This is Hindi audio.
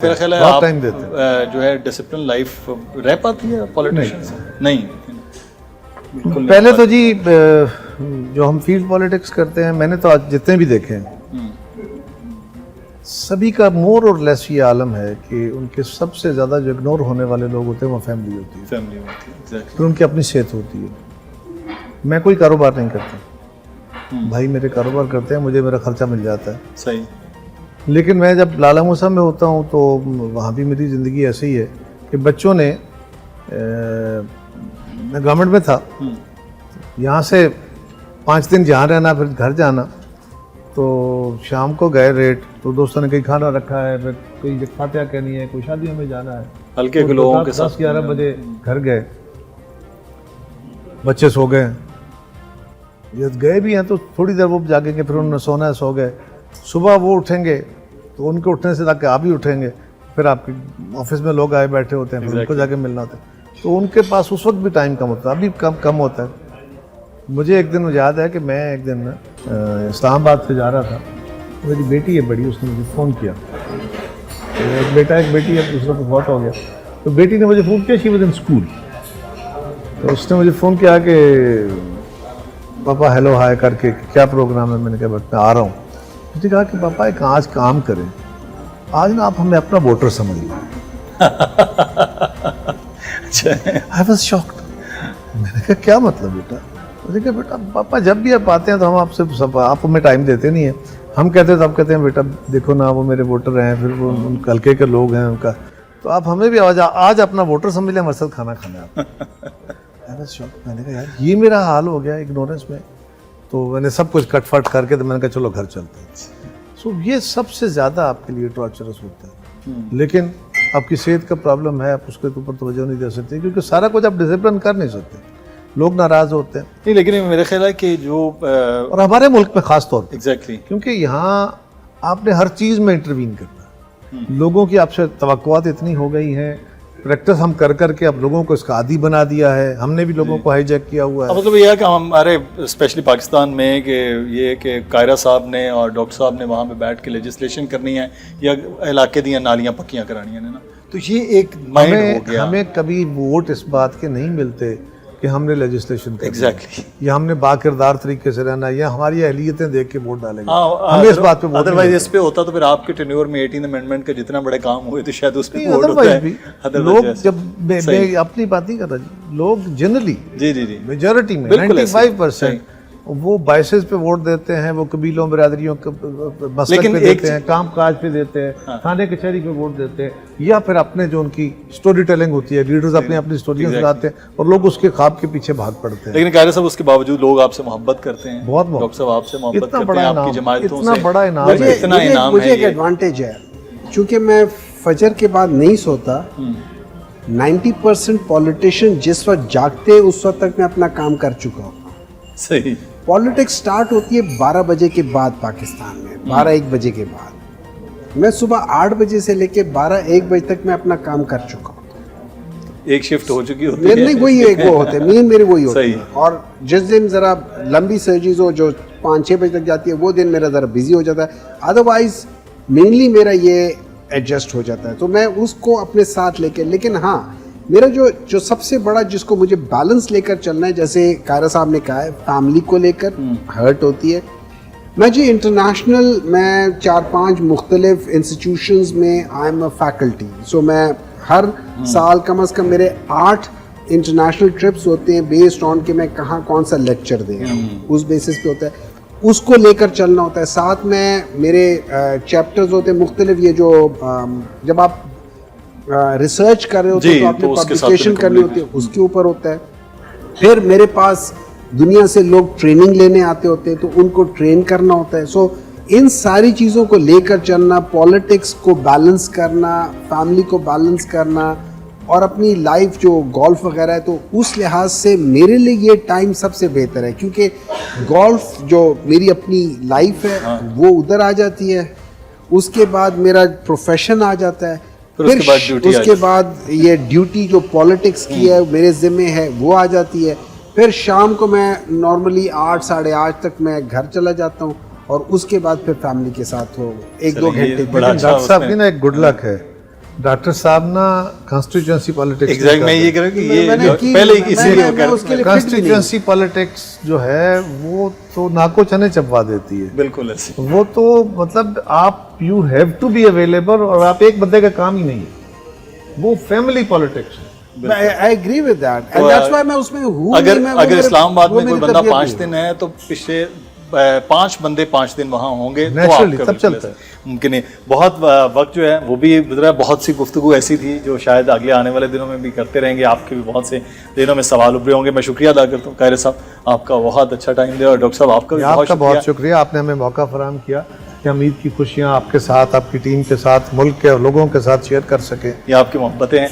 मेरा ख्याल है आप जो है डिसिप्लिन लाइफ रह पाती है पॉलिटिशियन से? नहीं बिल्कुल पहले तो जी जो हम फील्ड पॉलिटिक्स करते हैं, मैंने तो आज जितने भी देखे हैं सभी का मोर और लेस ये आलम है कि उनके सबसे ज़्यादा जो इग्नोर होने वाले लोग होते हैं वो फैमिली होती है। exactly. तो उनकी अपनी सेहत होती है। मैं कोई कारोबार नहीं करता, भाई मेरे कारोबार करते हैं, मुझे मेरा खर्चा मिल जाता है। सही। लेकिन मैं जब लाला मूसा में होता हूँ तो वहाँ भी मेरी ज़िंदगी ऐसे ही है कि बच्चों ने मैं गवर्नमेंट में था, यहाँ से 5 दिन जहाँ रहना फिर घर जाना, तो शाम को गए रेट तो दोस्तों ने कहीं खाना रखा है, कोई फातिहा कहनी है, कोई शादियों में जाना है, हल्के के लोगों के साथ 10-11 बजे घर गए, बच्चे सो गए, जब गए भी हैं तो थोड़ी देर वो जागेंगे, फिर उन्होंने सोना है, सो गए। सुबह वो उठेंगे तो उनके उठने से ताकि आप भी उठेंगे, फिर आपके ऑफिस में लोग आए बैठे होते हैं, फिर उनको जाके मिलना होता है, तो उनके पास उस वक्त भी टाइम कम होता है, अभी कम होता है। मुझे एक दिन याद है कि मैं एक दिन इस्लामाबाद से जा रहा था, मेरी बेटी है बड़ी, उसने मुझे फ़ोन किया, तो एक बेटा एक बेटी है, दूसरा को बहुत हो गया, तो बेटी ने मुझे फ़ोन किया, शी वाज इन स्कूल, तो उसने मुझे फ़ोन किया कि पापा हेलो हाय करके, क्या प्रोग्राम है? मैंने कहा बट मैं आ रहा हूँ। उसने कहा कि पापा एक आज काम करें, आज ना आप हमें अपना वोटर समझ लो। I was shocked. मैंने कहा क्या मतलब बेटा? उसने कहा बेटा पापा जब भी आप आते हैं तो हम आपसे आप हमें टाइम देते नहीं है, हम कहते हैं तो आप कहते हैं बेटा देखो ना वो मेरे वोटर हैं, फिर वो उन हल्के के लोग हैं उनका, तो आप हमें भी आज अपना वोटर समझ लें, हमारे साथ खाना खाना है। I was shocked. मैंने कहा यार ये मेरा हाल हो गया इग्नोरेंस में, तो मैंने सब कुछ कटफट करके तो मैंने कहा चलो घर चलते हैं। सो ये सबसे ज़्यादा आपके लिए टॉर्चरस होता है। लेकिन आपकी सेहत का प्रॉब्लम है, आप उसके ऊपर तवज्जो नहीं दे सकते, क्योंकि सारा कुछ आप डिसिप्लिन कर नहीं सकते, लोग नाराज़ होते हैं। नहीं, लेकिन मेरा ख्याल है कि जो और हमारे मुल्क में ख़ास तौर पर एग्जैक्टली क्योंकि यहाँ आपने हर चीज़ में इंटरवीन करना है, लोगों की आपसे तवक्कुआत इतनी हो गई हैं, प्रैक्टिस हम कर करके अब लोगों को इसका आदी बना दिया है, हमने भी लोगों को हाईजैक किया हुआ है। मतलब ये है कि हमारे स्पेशली पाकिस्तान में कि ये कि कायरा साहब ने और डॉक्टर साहब ने वहाँ पे बैठ के लेजिस्लेशन करनी है या इलाके दी नालियाँ पक्कियाँ करानी है ना, तो ये एक माइंड हो गया। हमें कभी वोट इस बात के नहीं मिलते कि हमने लेजिस्लेशन करनी एग्जैक्टली या हमने बाकिरदार तरीके से रहना या हमारी अहलियतें देख के वोट डालेंगे, हमें इस बात पे वोट अदरवाइज इस पे होता तो फिर आपके टेन्योर में 18 अमेंडमेंट के जितना बड़े काम हुए तो शायद उस पे वोट होता है। लोग जब मैं अपनी बात नहीं कर रहा, लोग जनरली जी मेजॉरिटी में 95% वो बाइसेस पे वोट देते हैं, वो कबीलों बिरादरियों मसलक पे देते हैं, काम काज पे देते हैं, थाने कचहरी पे वोट देते हैं, या फिर अपने जो उनकी स्टोरी टेलिंग होती है, लीडर्स अपनी स्टोरियां सुनाते हैं और लोग उसके ख्वाब के पीछे भाग पड़ते हैं। लेकिन कायरा साहब उसके बावजूद लोग आपसे मोहब्बत करते हैं, बहुत डॉक्टर साहब आपसे मोहब्बत करते हैं, आपकी जमायतों से इतना बड़ा इनाम है। इतना इनाम मुझे एक एडवांटेज है, चूंकि मैं फजर के बाद नहीं सोता, 90% पॉलिटिशियन जिस वक्त जागते हैं उस वक्त तक मैं अपना काम कर चुका हूँ। सही। पॉलिटिक्स स्टार्ट होती है 12 बजे के बाद पाकिस्तान में, 12-1 बजे के बाद। मैं सुबह 8 बजे से लेके 12-1 बजे तक मैं अपना काम कर चुका हूँ। एक शिफ्ट हो चुकी होती है। नहीं वही एक वो होते हैं, मेन मेरे वही होते हैं। और जिस दिन ज़रा लंबी सर्जरीज हो जो 5-6 बजे तक जाती है, वो दिन मेरा ज़रा बिजी हो जाता है, अदरवाइज मेनली मेरा ये एडजस्ट हो जाता है, तो मैं उसको अपने साथ लेके। लेकिन हाँ, मेरा जो सबसे बड़ा जिसको मुझे बैलेंस लेकर चलना है, जैसे कायरा साहब ने कहा है, फैमिली को लेकर हर्ट होती है। मैं जी इंटरनेशनल, मैं 4-5 मुख्तलिफ इंस्टीट्यूशंस में आई एम अ फैकल्टी, सो मैं हर साल कम से कम मेरे 8 इंटरनेशनल ट्रिप्स होते हैं, बेस्ड ऑन कि मैं कहाँ कौन सा लेक्चर दें, उस बेसिस पे होता है, उसको लेकर चलना होता है। साथ में मेरे चैप्टर्स होते हैं मुख्तलिफ, ये जो जब आप रिसर्च कर रहे होते हैं तो आपने पब्लिकेशन करनी होती है, उसके ऊपर होता है। फिर मेरे पास दुनिया से लोग ट्रेनिंग लेने आते होते हैं, तो उनको ट्रेन करना होता है। सो इन सारी चीज़ों को लेकर चलना, पॉलिटिक्स को बैलेंस करना, फैमिली को बैलेंस करना, और अपनी लाइफ जो गोल्फ वगैरह है, तो उस लिहाज से मेरे लिए ये टाइम सबसे बेहतर है, क्योंकि गोल्फ जो मेरी अपनी लाइफ है वो उधर आ जाती है, उसके बाद मेरा प्रोफेशन आ जाता है, फिर उसके बाद ये ड्यूटी जो पॉलिटिक्स की है मेरे ज़िम्मे है वो आ जाती है। फिर शाम को मैं नॉर्मली 8-8:30 तक मैं घर चला जाता हूँ और उसके बाद फिर फैमिली के साथ हो 1-2 घंटे। डॉक्टर साहब की ना एक गुड लक है डॉक्टर साहब ना कॉन्स्टिट्यूएंसी पॉलिटिक्स एग्जैक्ट मैं ये कह रहा हूँ कि ये मैंने जो की- पहले ही मैं- इसीलिए मैं वो कह रहा उसके लिए हूँ। कॉन्स्टिट्यूएंसी पॉलिटिक्स जो है वो तो नाको चने चबवा देती है। बिल्कुल ऐसे वो तो मतलब आप you have to be available और आप एक बंदे का काम ही नहीं है, वो फैमिली पॉलिटिक्स है। I agree with that and तो, दैट्स व्हाई मैं उसमें हूं अगर नहीं, मैं वो अगर मेरे- इस्लामाबाद वो में कोई मेरी बंदा तबीयत 5 नहीं दिन है तो पिछले 5 बंदे 5 दिन वहां होंगे तो Naturally, आपका सब बिल्कुल चलता है। ऐसा मुमकिन है। बहुत वक्त जो है वो भी गुजरा, बहुत सी गुफ्तगू ऐसी थी जो शायद अगले आने वाले दिनों में भी करते रहेंगे, आपके भी बहुत से दिनों में सवाल उभरे होंगे। मैं शुक्रिया अदा करता हूँ कायरे साहब, आपका बहुत अच्छा टाइम दिया, और डॉक्टर साहब आपका भी आपका बहुत शुक्रिया। शुक्रिया, आपने हमें मौका फराहम किया कि हम ईद की खुशियाँ आपके साथ, आपकी टीम के साथ, मुल्क के लोगों के साथ शेयर कर सकें। ये आपकी मोहब्बतें हैं।